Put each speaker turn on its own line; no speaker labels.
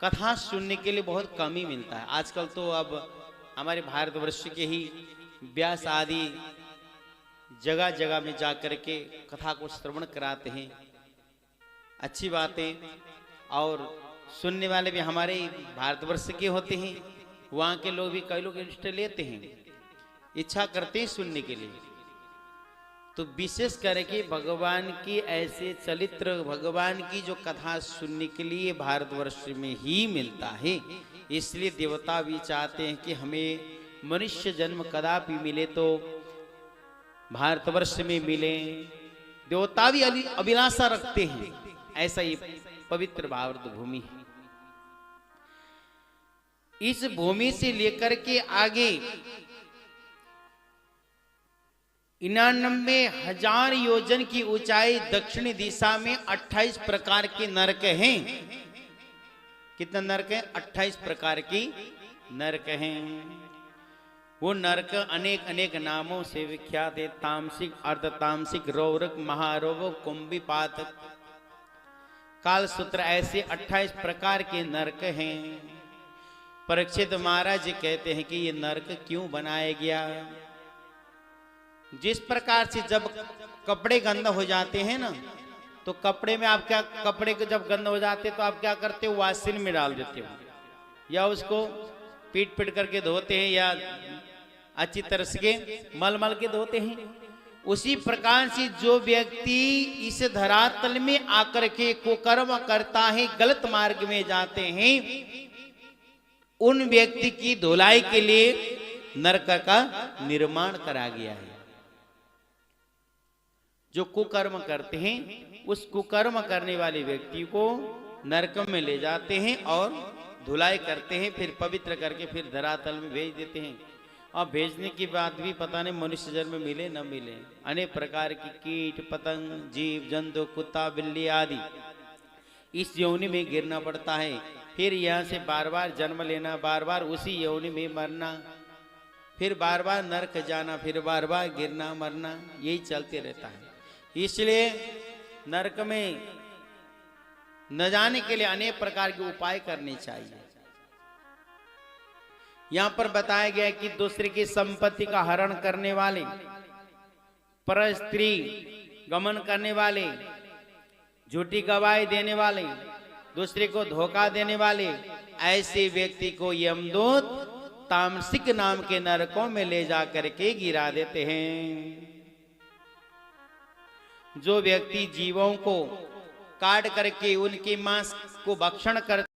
कथा सुनने के लिए बहुत कम ही मिलता है। आजकल तो अब हमारे भारतवर्ष के ही व्यास आदि जगह जगह में जा करके कथा को श्रवण कराते हैं, अच्छी बातें। और सुनने वाले भी हमारे भारतवर्ष के होते हैं, वहाँ के लोग भी कई लोग इंटरेस्ट लेते हैं, इच्छा करते हैं सुनने के लिए। तो विशेष करके भगवान की ऐसे चरित्र, भगवान की जो कथा सुनने के लिए भारतवर्ष में ही मिलता है। इसलिए देवता भी चाहते हैं कि हमें मनुष्य जन्म कदापि मिले तो भारतवर्ष में मिले। देवता भी अभिलाषा रखते हैं, ऐसा ये पवित्र भारत भूमि है। इस भूमि से लेकर के आगे 99,000 योजन की ऊंचाई दक्षिणी दिशा में 28 प्रकार के नरक हैं। कितने नरक हैं? 28 प्रकार की नरक हैं। वो नरक अनेक अनेक नामों से विख्यात है। तामसिक, अर्धतामसिक, रौरक, महारौरक, कुंभीपात, कालसूत्र, ऐसे 28 प्रकार के नरक हैं। परीक्षित महाराज कहते हैं कि ये नरक क्यों बनाया गया। जिस प्रकार से जब कपड़े गंदा हो जाते हैं ना, तो कपड़े में आप क्या, कपड़े को जब गंदा हो जाते तो आप क्या करते हो? वाशिंग में डाल देते हो, या उसको पीट पीट करके धोते हैं, या अच्छी तरह से मल मल के धोते हैं। उसी प्रकार से जो व्यक्ति इस धरातल में आकर के कुकर्म करता है, गलत मार्ग में जाते हैं, उन व्यक्ति की धुलाई के लिए नरक का निर्माण करा गया है। जो कुकर्म करते हैं, उस कुकर्म करने वाले व्यक्ति को नरक में ले जाते हैं और धुलाई करते हैं, फिर पवित्र करके फिर धरातल में भेज देते हैं। और भेजने के बाद भी पता नहीं मनुष्य जन्म मिले न मिले। अनेक प्रकार की कीट पतंग, जीव जंतु, कुत्ता बिल्ली आदि इस योनि में गिरना पड़ता है। फिर यहाँ से बार बार जन्म लेना, बार बार उसी योनि में मरना, फिर बार बार नरक जाना, फिर बार बार गिरना मरना, यही चलते रहता है। इसलिए नरक में न जाने के लिए अनेक प्रकार के उपाय करने चाहिए। यहां पर बताया गया है कि दूसरे की संपत्ति का हरण करने वाले, पर स्त्री गमन करने वाले, झूठी गवाही देने वाले, दूसरे को धोखा देने वाले, ऐसे व्यक्ति को यमदूत तामसिक नाम के नरकों में ले जा करके गिरा देते हैं। जो व्यक्ति जीवों को काट करके उनके मांस को भक्षण कर